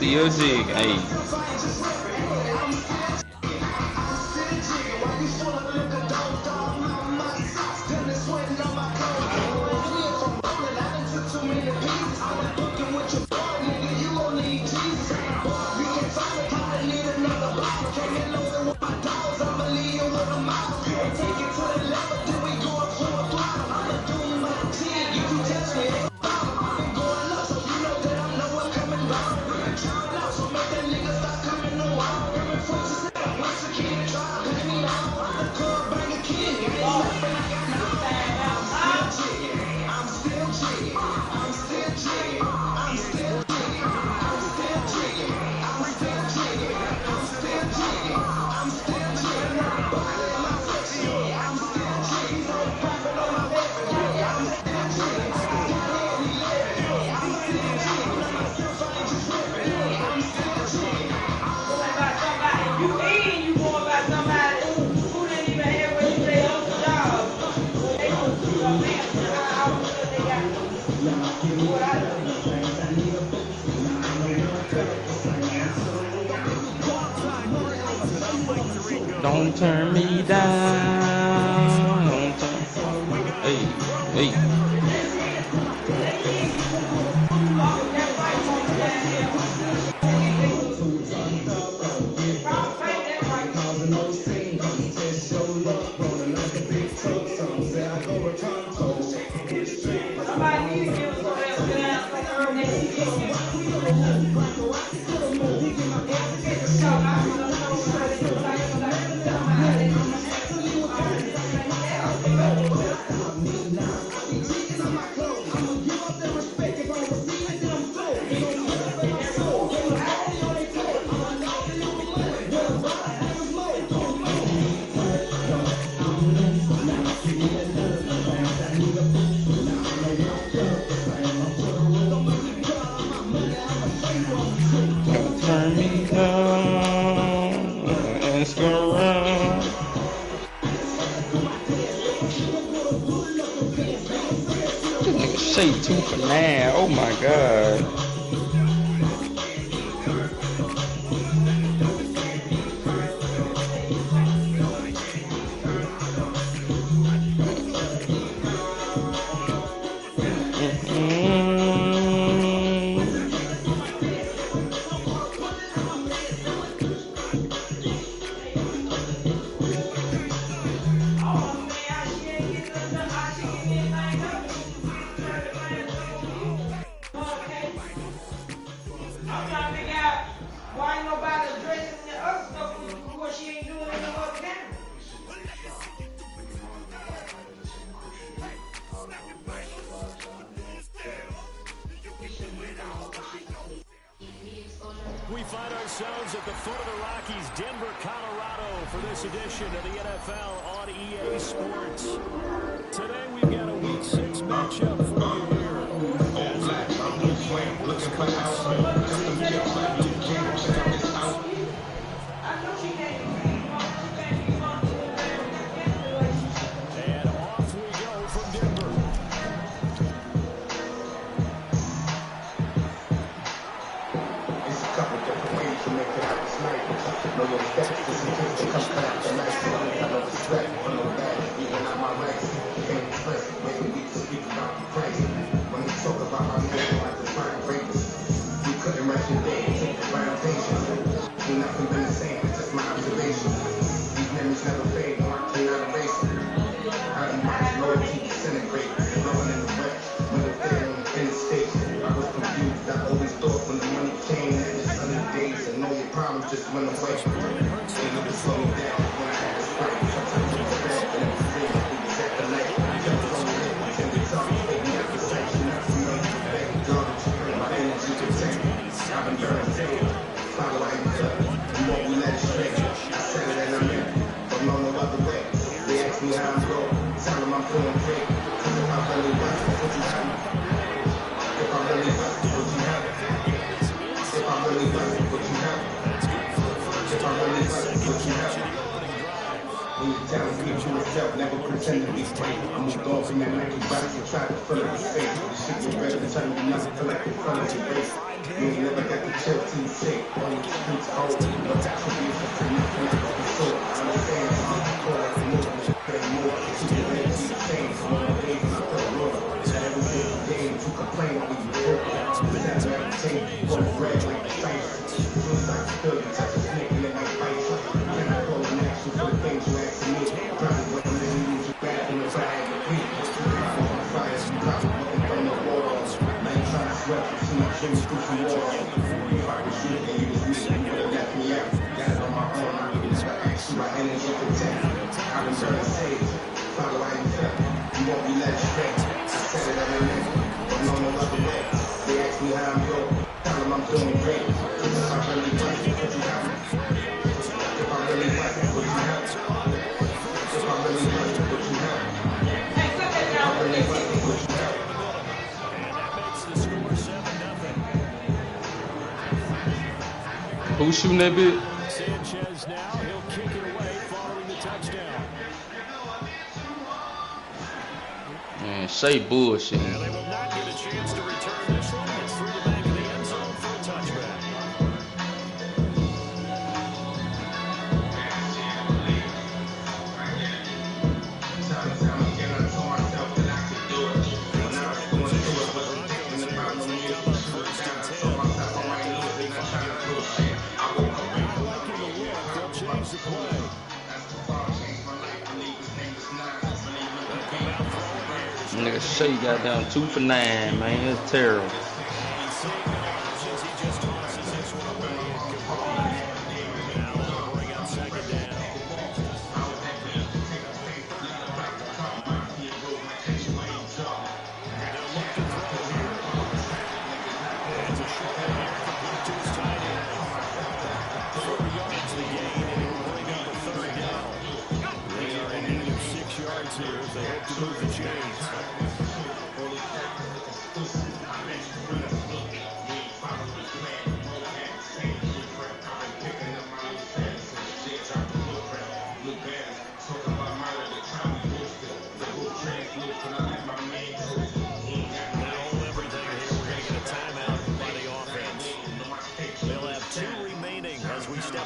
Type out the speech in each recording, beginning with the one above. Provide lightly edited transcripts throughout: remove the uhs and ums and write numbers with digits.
Still jig, hey. Don't turn me down. Don't turn. Hey, hey. Don't turn me down. It's gonna run. This nigga shake too for now. Oh my god. We find ourselves at the foot of the Rockies, Denver, Colorado, for this edition of the NFL on EA Sports. Today we've got a Week 6 matchup for you here. And off we go from Denver. No respect, just in case they come back tonight. So I got no respect for no bad, even out my rights. Can't express it, maybe we can speak about the price. When we talk about my name, like the fine rapist, we couldn't rest your day and take the brown patience. Ain't nothing been the same, it's just my observation. These memories never fade, no, I cannot erase it. How you watch loyalty disintegrate, blowing in the wet, when the fair on the interstate. I was confused, I always thought when the money came, that the sunny days and all your problems just went away. They never slow me down when I had to spray. Sometimes it was bad, but it was free. We was at the lake, kept it on the lip, until we talk, baby, after section, after me. Thank you, God, that you bring my energy to take. I've been burning tape, follow how you cut. You won't be led straight. I said it and I meant it, but no other way. They ask me how I'm going, tell them I'm feeling great. Cause if I really was, would you have me? If I really was, would you have me? If I really was, would you have me? If I really was, would you have me? Challenge me to myself, never pretend to be great. I moved on from that Nike body and tried to fill it with fake. This shit get better than telling you not to feel like the front of your race. You ain't never got the chill till you sick. All the streets cold, but that could be for free. Nothing like the soul. I understand, so I'm cool like a move. Getting more, to the way to the same. So all the days when I felt raw. Not every day is a day to complain when you broke. That's what I'm saying. Go red like the face. Suicide still, you touch a snake and then I fight. Can I call an action for the things you ask me? Probably when I'm in you, you back in the side of the beat. Fire, you probably looking from the walls. Now you trying to sweat, you see my dreams through some walls. If I was you and you was me, you would have left me out. Got it on my own, I would never ask you my energy for tech. I've been trying to save, follow how you felt. You won't be led straight. I said it every day, but no other way. They ask me how I'm doing, tell them I'm doing great. If I really want it, would you help me? If I really want it, would you help me? If I really want it, would you help me? If I really want it, would you help me? Who's shooting that bit? Sanchez now, he'll kick it away following the touchdown. Man, Shay bullshit. And they will not get a chance to return this one. It's through the back of the end zone for a touchback. Nigga Shay got down 2 for 9, man. It's terrible.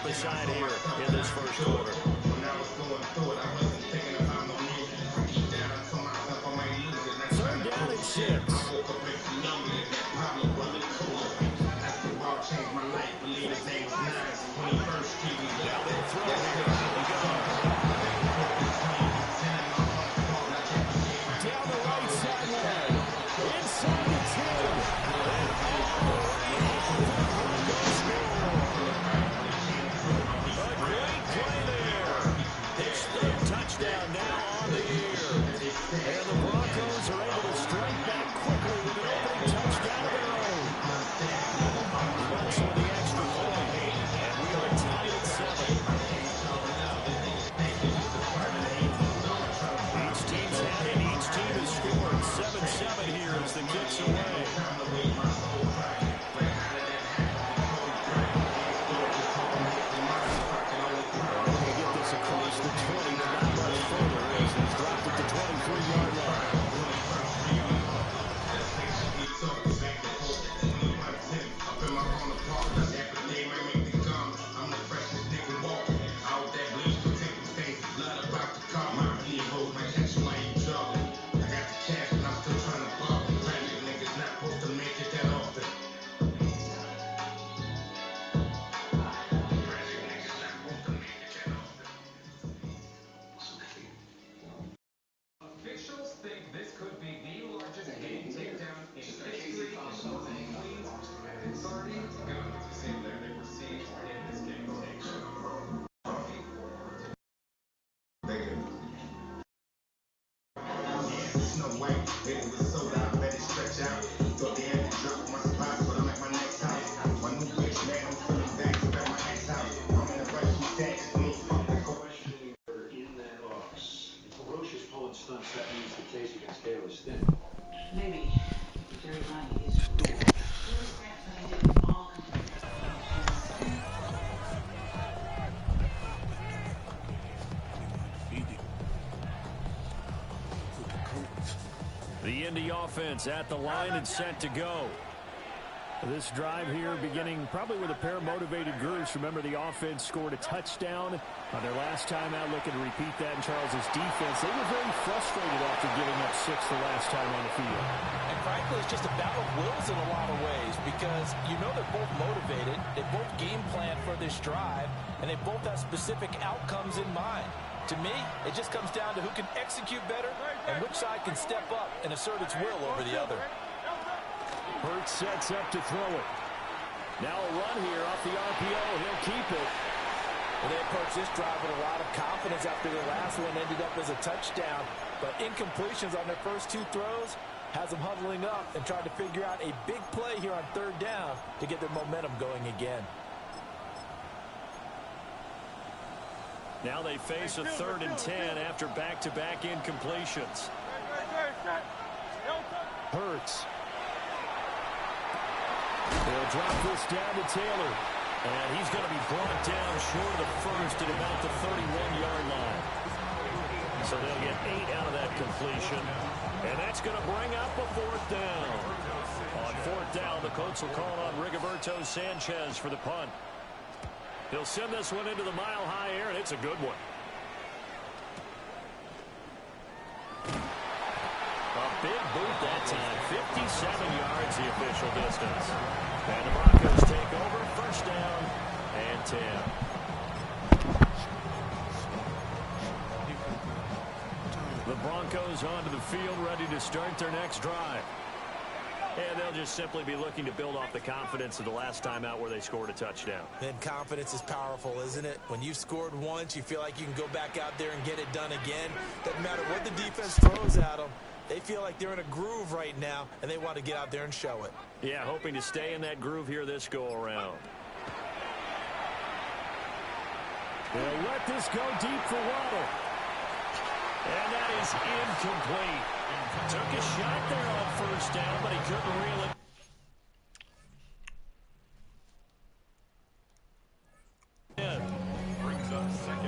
Aside here in this first quarter. Third down and 6. Down the right sideline. Inside the 10. Touchdown now on the year. And the Broncos are able to strike back quickly with an opening touchdown of their own. Once with the extra point. And we are tied at 7. Each team's had it. Each team has scored. 7-7 here as the kick's away. Across the 20, not much further as he's dropped at the 23-yard line. Maybe Jerry Money is offense at the line and set to go. This drive here beginning probably with a pair of motivated groups. Remember, the offense scored a touchdown on their last time out, looking to repeat that in Charles's defense. They were very frustrated after giving up 6 the last time on the field. And frankly, it's just a battle of wills in a lot of ways because you know they're both motivated. They both game plan for this drive, and they both have specific outcomes in mind. To me, it just comes down to who can execute better and which side can step up and assert its will over the other. Hurts sets up to throw it. Now a run here off the RPO. He'll keep it. Well, they approached this drive with a lot of confidence after their last one ended up as a touchdown. But incompletions on their first 2 throws has them huddling up and trying to figure out a big play here on 3rd down to get their momentum going again. Now they face a 3rd and 10 after back-to-back incompletions. Hurts. They'll drop this down to Taylor. And he's going to be brought down short of the first at about the 31-yard line. So they'll get 8 out of that completion. And that's going to bring up a 4th down. On 4th down, the Colts will call on Rigoberto Sanchez for the punt. He'll send this one into the mile-high air, and it's a good one. A big boot that time. 57 yards the official distance. And the Broncos take over. 1st down and 10. The Broncos onto the field, ready to start their next drive. And they'll just simply be looking to build off the confidence of the last time out where they scored a touchdown. And confidence is powerful, isn't it? When you've scored once, you feel like you can go back out there and get it done again. Doesn't matter what the defense throws at them. They feel like they're in a groove right now, and they want to get out there and show it. Yeah, hoping to stay in that groove here this go-around. They'll let this go deep for Waddle. And that is incomplete. Took a shot there on 1st down, but he couldn't reel it.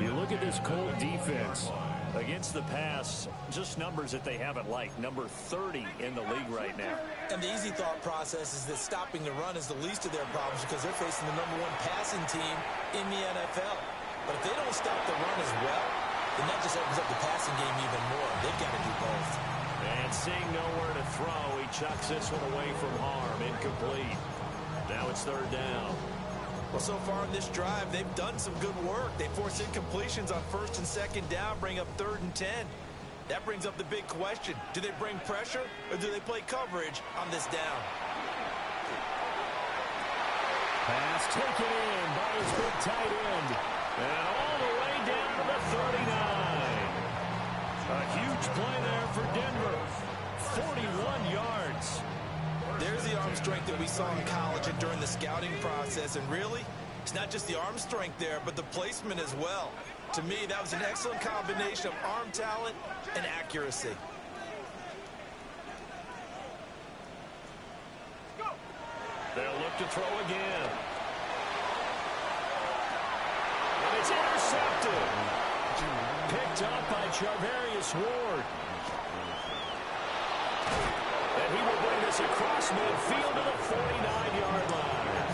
You look at this Colt defense. Against the pass, just numbers that they haven't liked. Number 30 in the league right now. And the easy thought process is that stopping the run is the least of their problems because they're facing the #1 passing team in the NFL. But if they don't stop the run as well, then that just opens up the passing game even more. They've got to do both. And seeing nowhere to throw, he chucks this one away from harm. Incomplete. Now it's 3rd down. Well, so far in this drive, they've done some good work. They force incompletions on 1st and 2nd down, bring up 3rd and 10. That brings up the big question. Do they bring pressure or do they play coverage on this down? Pass taken in by his big tight end. And all the way down to the 39. A huge play there for Denver. 41 yards. There's the arm strength that we saw in college and during the scouting process. And really, it's not just the arm strength there, but the placement as well. To me, that was an excellent combination of arm talent and accuracy. They'll look to throw again. And it's intercepted. Picked up by Charvarius Ward. And he will bring this across midfield to the 49-yard line.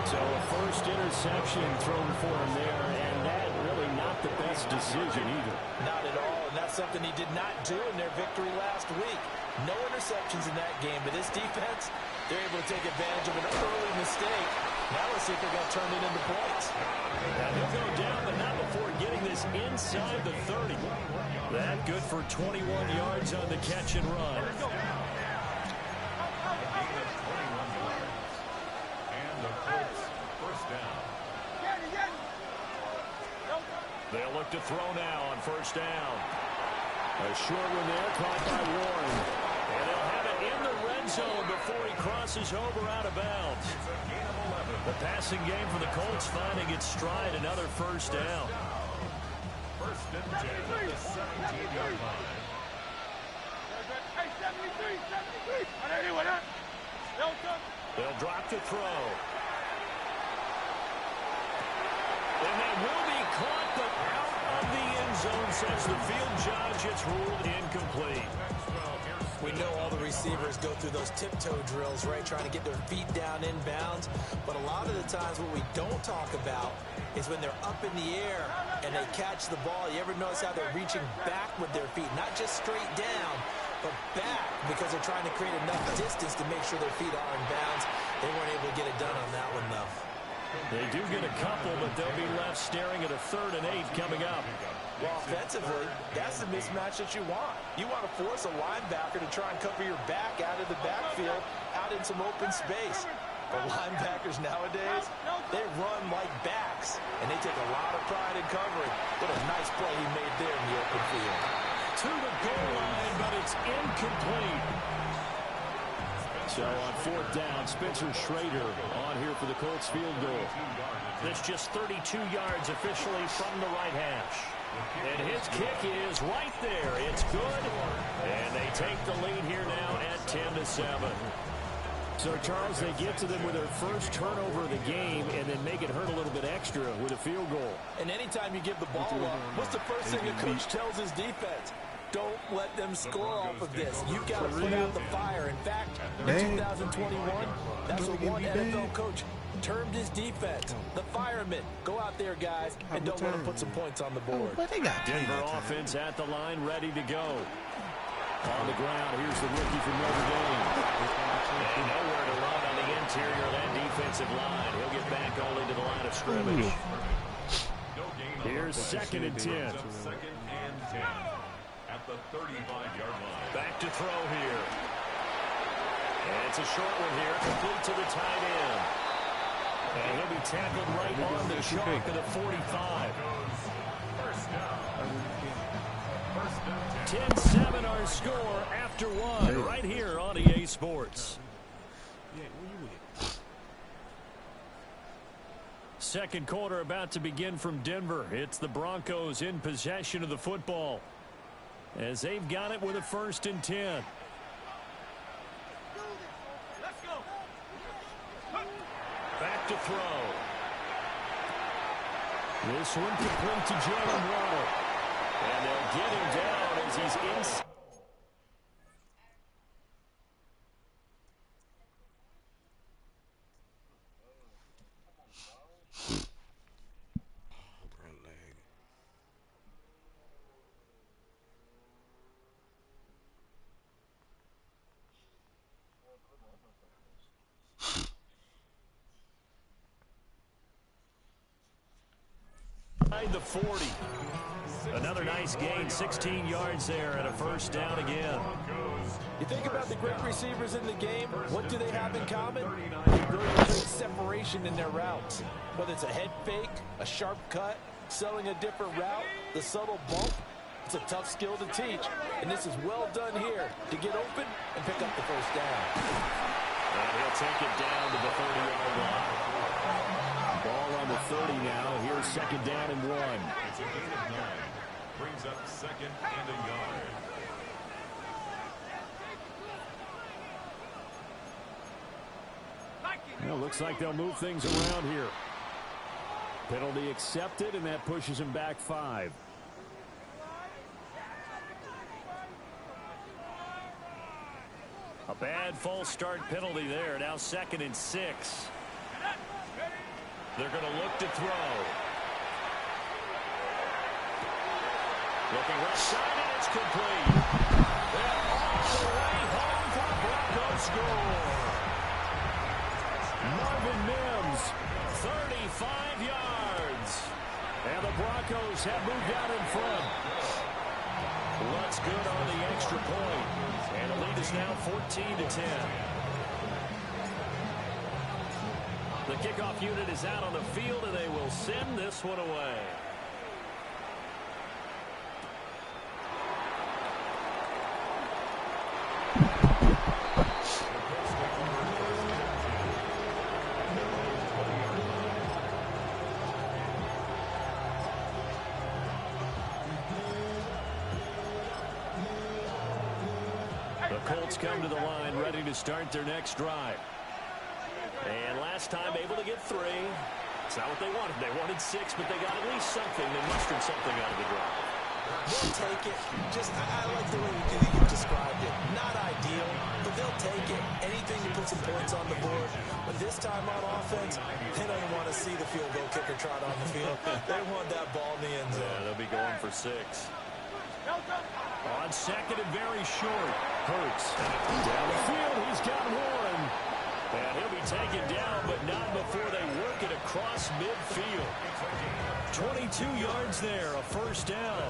So a first interception thrown for him there, and that really not the best decision either. Not at all, and that's something he did not do in their victory last week. No interceptions in that game, but this defense, they're able to take advantage of an early mistake. Now let's see if they're going to turn it into points. And he'll go down, but not before getting this inside the 30. That good for 21 yards on the catch and run. They'll look to throw now on 1st down. A short one there, caught by Warren. And they'll have it in the red zone before he crosses over out of bounds. The passing game for the Colts finding its stride, another 1st down. 1st and 10 at the 17-yard line. They'll drop to throw. And that will be caught, but out of the end zone since the field judge. It's ruled incomplete. We know all the receivers go through those tiptoe drills, right, trying to get their feet down inbounds. But a lot of the times what we don't talk about is when they're up in the air and they catch the ball. You ever notice how they're reaching back with their feet, not just straight down, but back, because they're trying to create enough distance to make sure their feet are in bounds. They weren't able to get it done on that one, though. They do get a couple, but they'll be left staring at a 3rd and 8 coming up. Well, offensively, that's the mismatch that you want. You want to force a linebacker to try and cover your back out of the backfield, out in some open space. But linebackers nowadays, they run like backs, and they take a lot of pride in covering. What a nice play he made there in the open field. To the goal line, but it's incomplete. So on 4th down, Spencer Schrader on here for the Colts field goal. That's just 32 yards officially from the right hash. And his kick is right there. It's good. And they take the lead here now at 10-7. So, Charles, they get to them with their first turnover of the game and then make it hurt a little bit extra with a field goal. And anytime you give the ball up, what's the first thing the coach tells his defense? Don't let them score off of this. You've got to put out the fire. In fact, in 2021, that's what one NFL coach termed his defense. The firemen. Go out there, guys, and don't let them put some points on the board. Denver offense at the line, ready to go. On the ground, here's the rookie from Notre Dame. And nowhere to run on the interior of that defensive line. He'll get back only to the line of scrimmage. Here's 2nd and 10. 2nd and 10 at the 35-yard line. Back to throw here. And it's a short one here, complete to the tight end. And he'll be tackled right on the chalk of the 45. First down. 10-7 our score after one, right here on EA Sports. Second quarter about to begin from Denver. It's the Broncos in possession of the football, as they've got it with a 1st and 10. Back to throw. This one complete to Jalen Waddle. And they'll get him down as he's inside. The 40. Another nice gain, 16 yards there, and a 1st down again. You think about the great receivers in the game, what do they have in common? The ability to create separation in their routes. Whether it's a head fake, a sharp cut, selling a different route, the subtle bump, it's a tough skill to teach. And this is well done here to get open and pick up the 1st down. And he'll take it down to the 30-yard line. Ball on the 30 now. Here's 2nd down and 1. It's a gain of 9. Brings up 2nd and a yard. Well, looks like they'll move things around here. Penalty accepted, and that pushes him back 5. A bad false start penalty there. Now 2nd and 6. They're going to look to throw. Looking left side, and it's complete. And all the way home for the Broncos score. Marvin Mims, 35 yards. And the Broncos have moved out in front. Looks good on the extra point. And the lead is now 14-10. The kickoff unit is out on the field, and they will send this one away. The Colts come to the line, ready to start their next drive. And last time able to get 3. It's not what they wanted. They wanted 6, but they got at least something. They mustered something out of the drive. They'll take it. I like the way you described it. Not ideal, but they'll take it. Anything to put some points on the board. But this time on offense, they don't want to see the field goal kicker trot on the field. They want that ball in the end zone. Yeah, they'll be going for 6. On second and very short. Hurts. Down the field, he's got one. And he'll be taken down, but not before they work it across midfield. 22 yards there, a first down.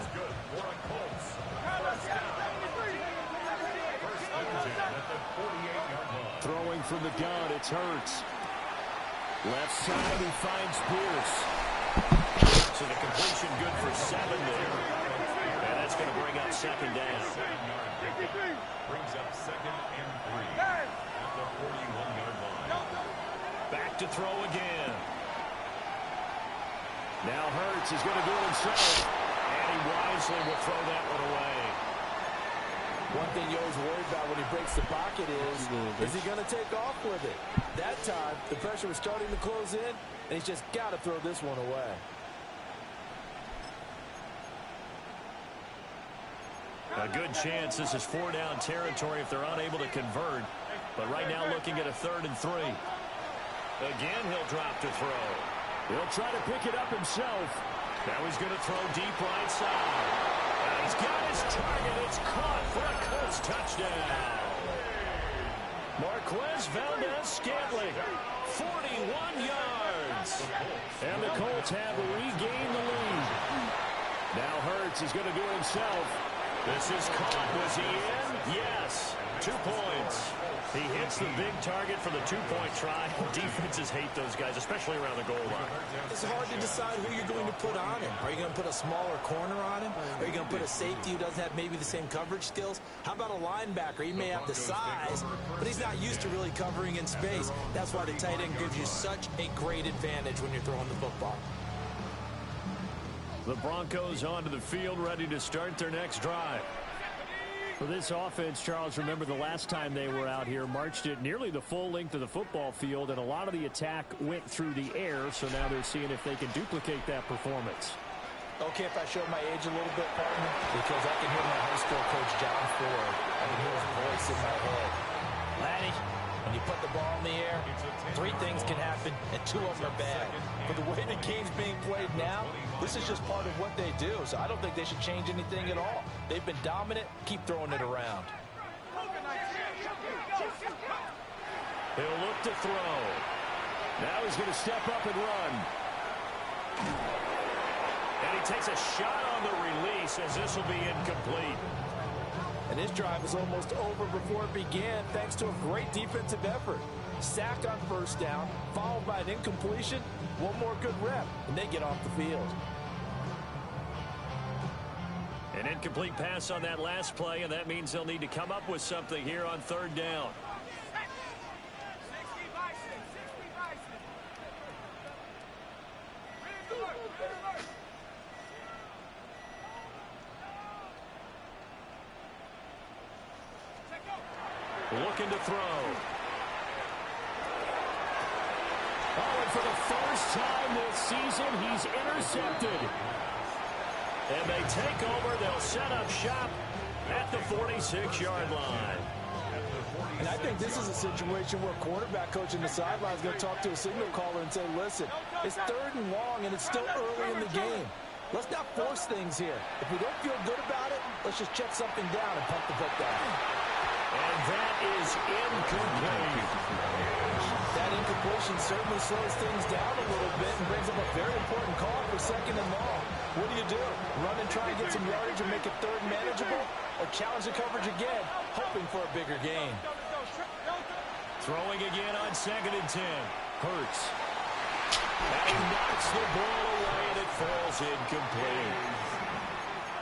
Throwing from the gun, it's Hurts. Left side, he finds Pierce. So the completion good for 7 there. And that's going to bring up second down. Brings up 2nd and 3 at the 41-yard line. Back to throw again. Now Hurts is going to do it himself. And he wisely will throw that one away. One thing you always worry about when he breaks the pocket is he going to take off with it? That time, the pressure was starting to close in, and he's just got to throw this one away. A good chance this is 4-down territory if they're unable to convert. But right now looking at a 3rd and 3. Again, he'll drop to throw. He'll try to pick it up himself. Now he's going to throw deep right side. And he's got his target. It's caught for a Colts touchdown. Marquez Valdez-Scantling, 41 yards. And the Colts have regained the lead. Now Hurts is going to do it himself. This is caught. Was he in? Yes. 2 points. He hits the big target for the 2-point try. Defenses hate those guys, especially around the goal line. It's hard to decide who you're going to put on him. Are you going to put a smaller corner on him? Are you going to put a safety who doesn't have maybe the same coverage skills? How about a linebacker? He may have the size, but he's not used to really covering in space. That's why the tight end gives you such a great advantage when you're throwing the football. The Broncos onto the field, ready to start their next drive. For this offense, Charles, remember the last time they were out here, marched it nearly the full length of the football field, and a lot of the attack went through the air, so now they're seeing if they can duplicate that performance. Okay, if I show my age a little bit, partner, because I can hear my high school coach, John Ford. I can hear his voice in my head. Laddie, when you put the ball in the air, 3 things can happen, and 2 of them are bad. But the way the game's being played now, this is just part of what they do, so I don't think they should change anything at all. They've been dominant. Keep throwing it around. He'll look to throw. Now he's going to step up and run. And he takes a shot on the release as this will be incomplete. And this drive is almost over before it began thanks to a great defensive effort. Sack on first down, followed by an incompletion. One more good rep, and they get off the field. An incomplete pass on that last play, and that means they'll need to come up with something here on 3rd down. Looking to throw. Oh, and for the first time this season, he's intercepted. And they take over. They'll set up shop at the 46-yard line. And I think this is a situation where a quarterback coach in the sideline is going to talk to a signal caller and say, listen, it's 3rd and long, and it's still early in the game. Let's not force things here. If we don't feel good about it, let's just check something down and pump the football. And that is incomplete. That incompletion certainly slows things down a little bit and brings up a very important call for 2nd and long. What do? Run and try and get some yardage and make it 3rd manageable? Or challenge the coverage again, hoping for a bigger gain? Throwing again on 2nd and 10. Hurts. And he knocks the ball away, and it falls incomplete.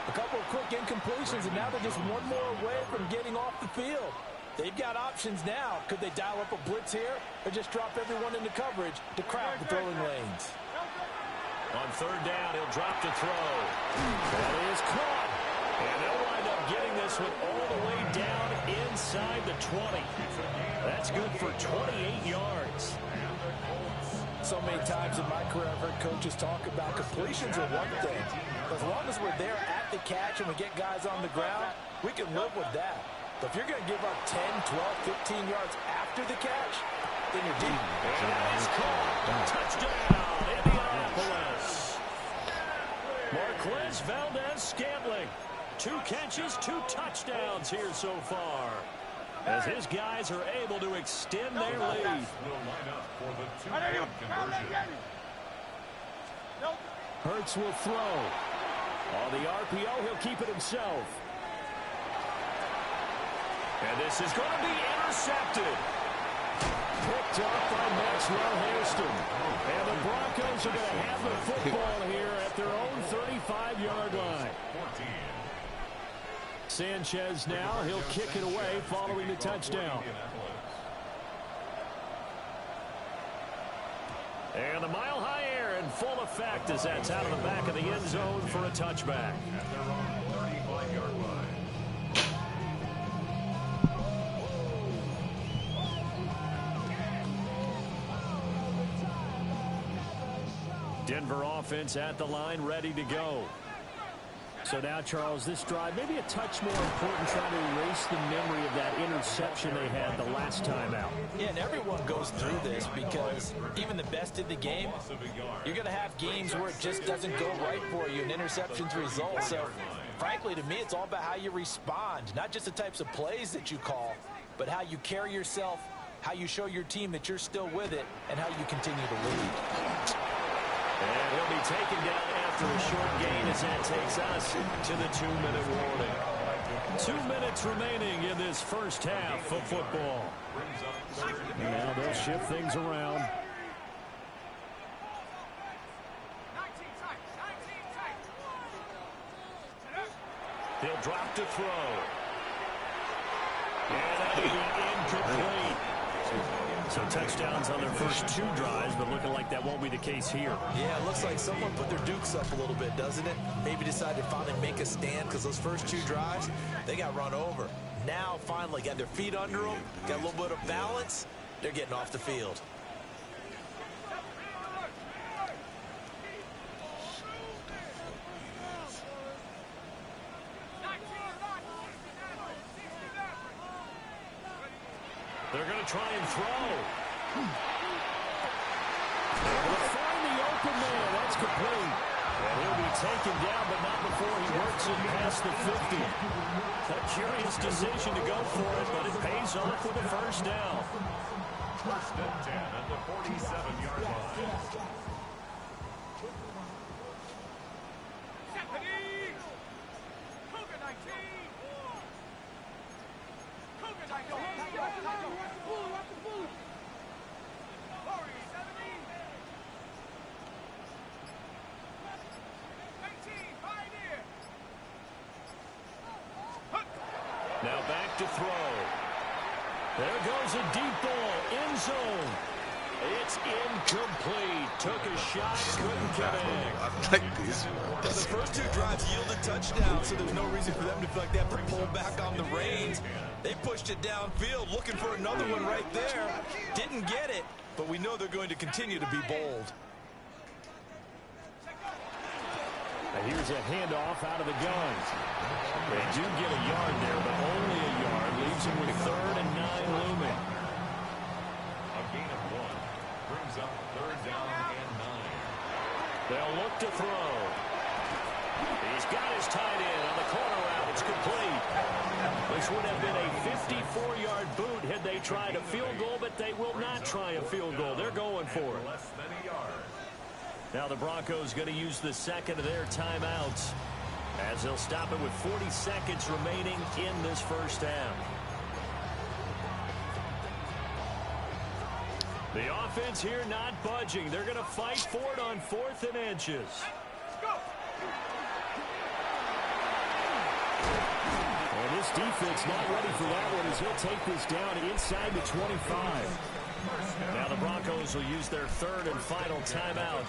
A couple of quick incompletions, and now they're just one more away from getting off the field. They've got options now. Could they dial up a blitz here or just drop everyone into coverage to crowd the throwing lanes? On 3rd down, he'll drop to throw. That is caught. And they'll wind up getting this one all the way down inside the 20. That's good for 28 yards. So many times in my career, I've heard coaches talk about completions are one thing. As long as we're there at the the catch and we get guys on the ground, we can live with that. But if you're going to give up 10, 12, 15 yards after the catch, then you're deep. And it's called. Touchdown, Indianapolis. Marquez Valdez-Scantling. 2 catches, 2 touchdowns here so far, as his guys are able to extend their lead. Hurts will throw. On the RPO, he'll keep it himself. And this is going to be intercepted. Picked up by Maxwell Hairston. And the Broncos are going to have the football here at their own 35-yard line. Sanchez now, he'll kick it away following the touchdown. And the mile-high air in full effect as that's out of the back of the end zone for a touchback. At their own 35-yard line. Denver offense at the line, ready to go. So now, Charles, this drive maybe a touch more important, trying to erase the memory of that interception they had the last time out. Yeah, and everyone goes through this because even the best in the game, you're going to have games where it just doesn't go right for you and interceptions result. So, frankly, to me, it's all about how you respond, not just the types of plays that you call, but how you carry yourself, how you show your team that you're still with it, and how you continue to lead. And he'll be taken down after a short gain as that takes us to the 2-minute warning. 2 minutes remaining in this first half of football. Now they'll shift things around. He'll drop to throw. And that'll be incomplete. So touchdowns on their first 2 drives, but looking like that won't be the case here. Yeah, it looks like someone put their dukes up a little bit, doesn't it? Maybe decided to finally make a stand because those first 2 drives, they got run over. Now, finally, got their feet under them, got a little bit of balance. They're getting off the field. They're going to try and throw. They'll find the open man. That's complete. And he'll be taken down, but not before he works it past the 50. A curious decision to go for it, but it pays off with a first down. First and 10 at the 47-yard line. Now back to throw. There goes a deep ball, end zone. It's incomplete. Took a shot, couldn't get in. I like these. The first 2 drives yielded touchdowns, so there's no reason for them to feel like they have to pull back on the reins. They pushed it downfield, looking for another one right there. Didn't get it, but we know they're going to continue to be bold. And here's a handoff out of the gun. They do get a yard there, but only a yard. Leaves him with 3rd and 9 looming. A gain of 1 brings up 3rd down and 9. They'll look to throw. He's got his tight end on the corner route. It's complete. This would have been a 54-yard boot had they tried a field goal, but they will not try a field goal. They're going for it. Less than a yard. Now the Broncos going to use the second of their timeouts as they'll stop it with 40 seconds remaining in this first half. The offense here not budging. They're going to fight for it on 4th and inches. And this defense not ready for that one as he'll take this down inside the 25. Now the Broncos will use their 3rd and final timeout.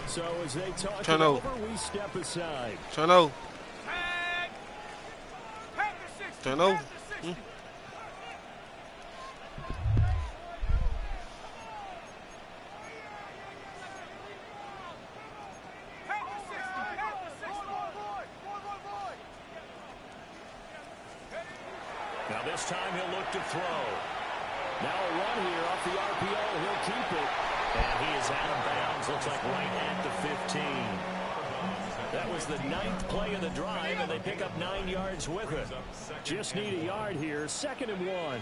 So as they talk it over, we step aside. Chano. This time he'll look to throw. Now a run here off the RPO. He'll keep it. And he is out of bounds. Looks like right at the 15. That was the 9th play of the drive, and they pick up 9 yards with it. Just need a yard here. 2nd and 1.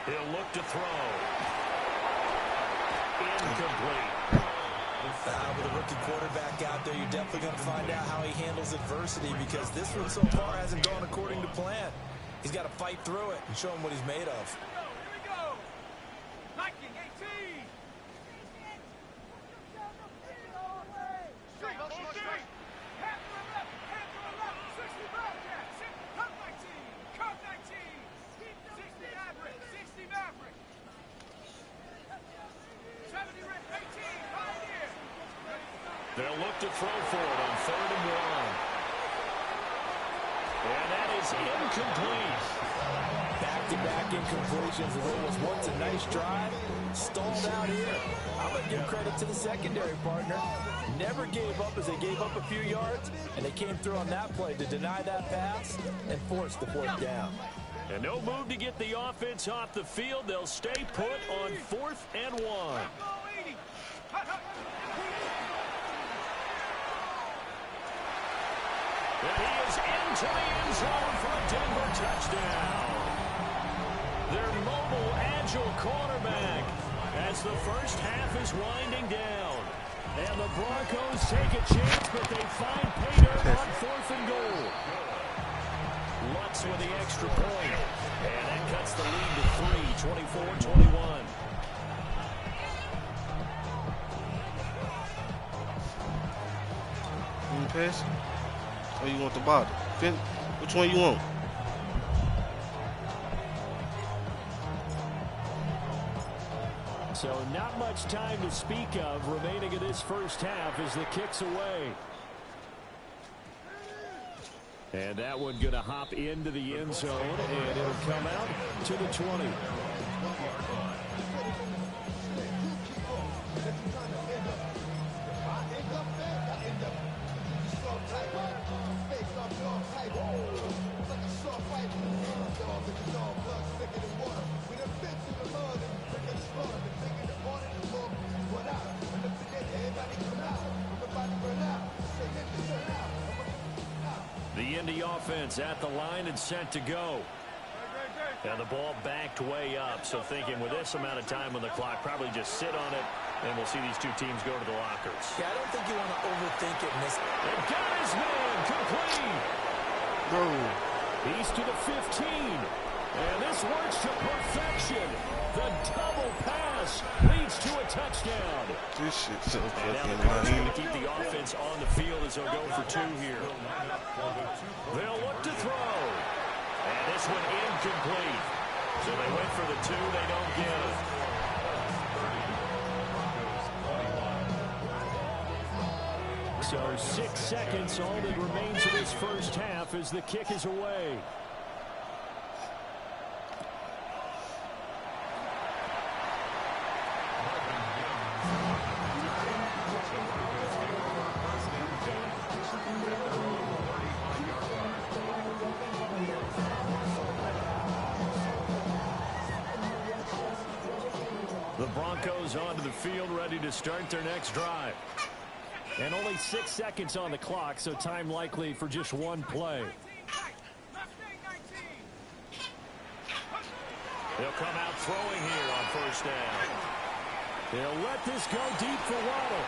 He'll look to throw. Incomplete. With a rookie quarterback out there, you're definitely going to find out how he handles adversity, because this one so far hasn't gone according to plan. He's got to fight through it and show him what he's made of. Here we go. 19, 18. Straight, go straight. Half to the left, 60 Bobcats. Cut 19, cut 19. 60 Maverick, 60 Maverick. 70 Rick, 18, Pioneer. They'll look to throw for it on 3rd and 1. And that is incomplete. Back-to-back incompletions. It was once a nice drive. Stalled out here. I'm going to give credit to the secondary partner. Never gave up as they gave up a few yards, and they came through on that play to deny that pass and force the 4th down. And no move to get the offense off the field. They'll stay put on 4th and 1. And he is into the end zone for a Denver touchdown. Their mobile, agile quarterback as the first half is winding down. And the Broncos take a chance, but they find pay dirt on 4th and goal. Lutz with the extra point. And that cuts the lead to 3, 24-21. You pass? Or you want the bottom? Which one you want? So not much time to speak of remaining in this first half as the kick's away. And that one going to hop into the end zone, and it'll come out to the 20. The Indy offense at the line and set to go. And the ball backed way up. So thinking with this amount of time on the clock, probably just sit on it, and we'll see these two teams go to the lockers. Yeah, I don't think you want to overthink it in this. And got his man complete. Bro. He's to the 15. And this works to perfection. The double pass leads to a touchdown. This shit's so And now the fucking coach going lame. to keep the offense on the field as they'll go for 2 here. They'll look to throw. And this one incomplete. So they went for the 2. They don't get it. So 6 seconds, all that remains of this first half as the kick is away. The Broncos onto the field, ready to start their next drive. And only 6 seconds on the clock, so time likely for just one play. They'll come out throwing here on first down. They'll let this go deep for Waddle.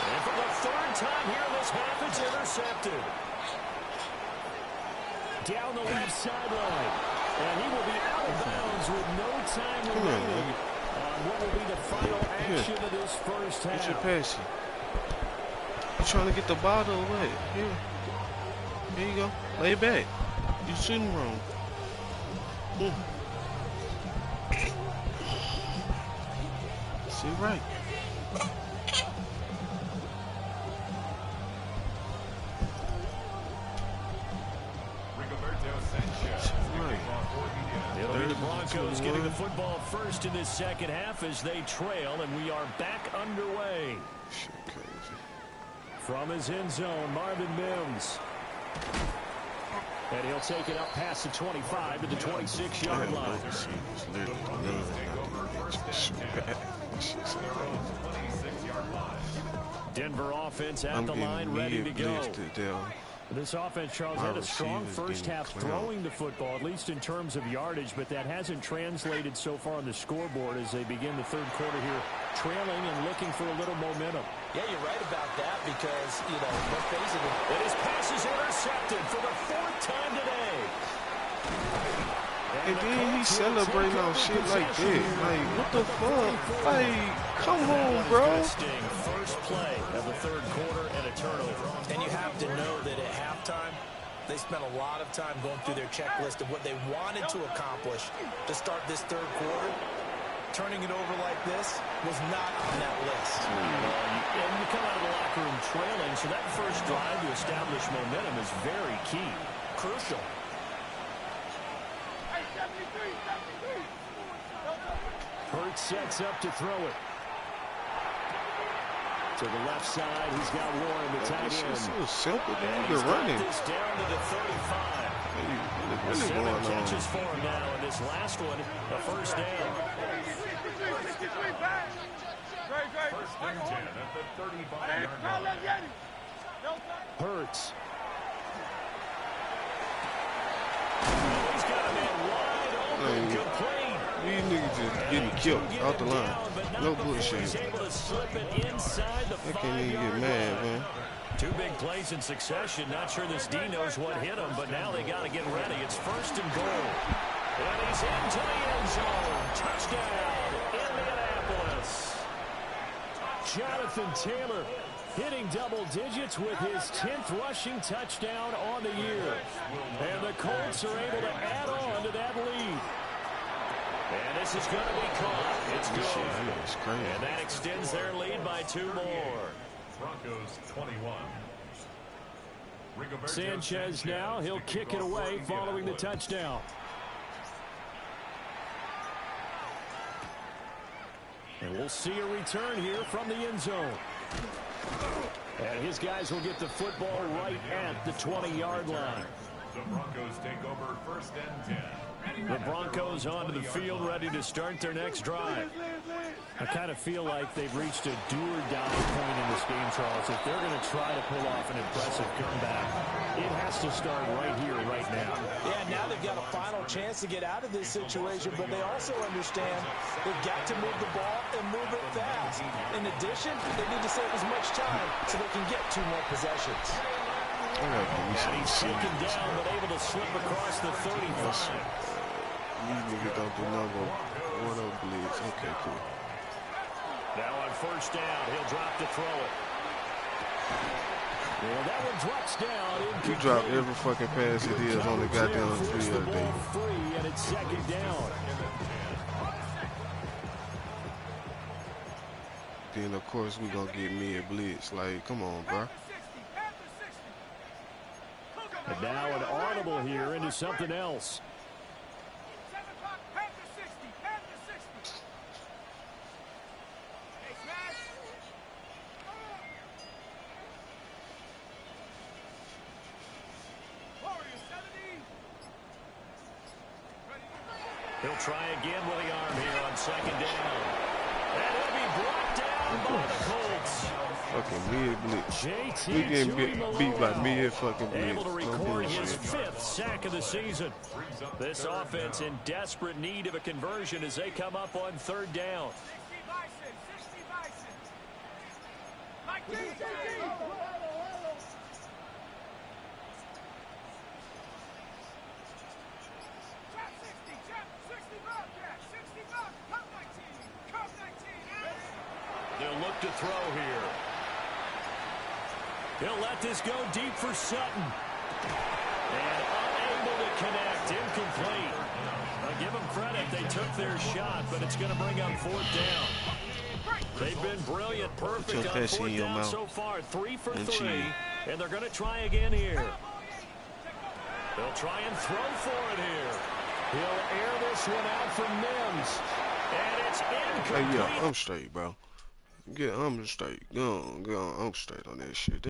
And for the 3rd time here in this half, it's intercepted. Down the left sideline. And he will be out of bounds with no time remaining on what will be the final action of this first half. Get your passing. You're trying to get the bottle away. Here. Here you go. Lay it back. You're sitting wrong. Sit right. Rigoberto Sanchez. Right. football first in this second half as they trail, and we are back underway. Shit crazy. From his end zone, Marvin Mims. And he'll take it up past the 25 to the 26-yard line. Denver offense at the line, ready to go. This offense, Charles, had a strong first half throwing the football, at least in terms of yardage, but that hasn't translated so far on the scoreboard as they begin the third quarter here, trailing and looking for a little momentum. Yeah, you're right about that because, you know, let's face it. And his pass is intercepted for the fourth time today. And then he's celebrating on shit like that. Like, what the fuck? Like, come on, bro. First play of the third quarter and a turnover. And you have to know that at halftime, they spent a lot of time going through their checklist of what they wanted to accomplish to start this third quarter. Turning it over like this was not on that list. And you come out of the locker room trailing, so that first drive to establish momentum is very key. Crucial. Hurts sets up to throw it. To the left side, he's got Warren, the tight end. It's so simple, man. You're running. This down to the 35. Really 7 going catches on. for him now, and this last one, a first down. First and 10 at the 35-yard line. Hurts. He's got a man wide open, complete. These niggas just getting killed out the line. No bullshit. I can't even get mad, man. Two big plays in succession. Not sure this D knows what hit him, but now they got to get ready. It's first and goal. And he's into the end zone. Touchdown, Indianapolis. Jonathan Taylor hitting double digits with his 10th rushing touchdown on the year. And the Colts are able to add on to that lead. And this is going to be caught. It's good. And that extends their lead by 2 more. Broncos 21. Sanchez now, he'll kick it away following the touchdown. And we'll see a return here from the end zone. And his guys will get the football right at the 20-yard line. The Broncos take over first and 10. The Broncos onto the field, ready to start their next drive. I kind of feel like they've reached a do-or-die point in this game, Charles. If they're going to try to pull off an impressive comeback, it has to start right here, right now. Yeah, now they've got a final chance to get out of this situation, but they also understand they've got to move the ball and move it fast. In addition, they need to save as much time so they can get 2 more possessions. And he's taken down, but able to slip across the 35. These niggas don't do number 1 blitz. Okay, cool. Now on first down, he'll drop to throw it. Well, that one drops down. You drop every fucking pass it is on the goddamn field today. Free, and it's second down. Then, of course, we gonna get mid blitz. Like, come on, bro. And now an audible here into something else. He'll try again with the arm here on second down. And he'll be brought down by the Colts. Fucking mid blitz. We getting beat by mid fucking blitz. Able to record his 5th sack of the season. This offense in desperate need of a conversion as they come up on third down. They'll look to throw here. He'll let this go deep for Sutton. And unable to connect. Incomplete. I'll give them credit. They took their shot, but it's going to bring up 4th down. They've been brilliant. Perfect on 4th down so far. 3 for 3. And they're going to try again here. They'll try and throw for it here. He'll air this one out from Mims. And it's Hey, incomplete. yeah, I'm straight, bro. I'm straight. Go on, I'm straight on that shit.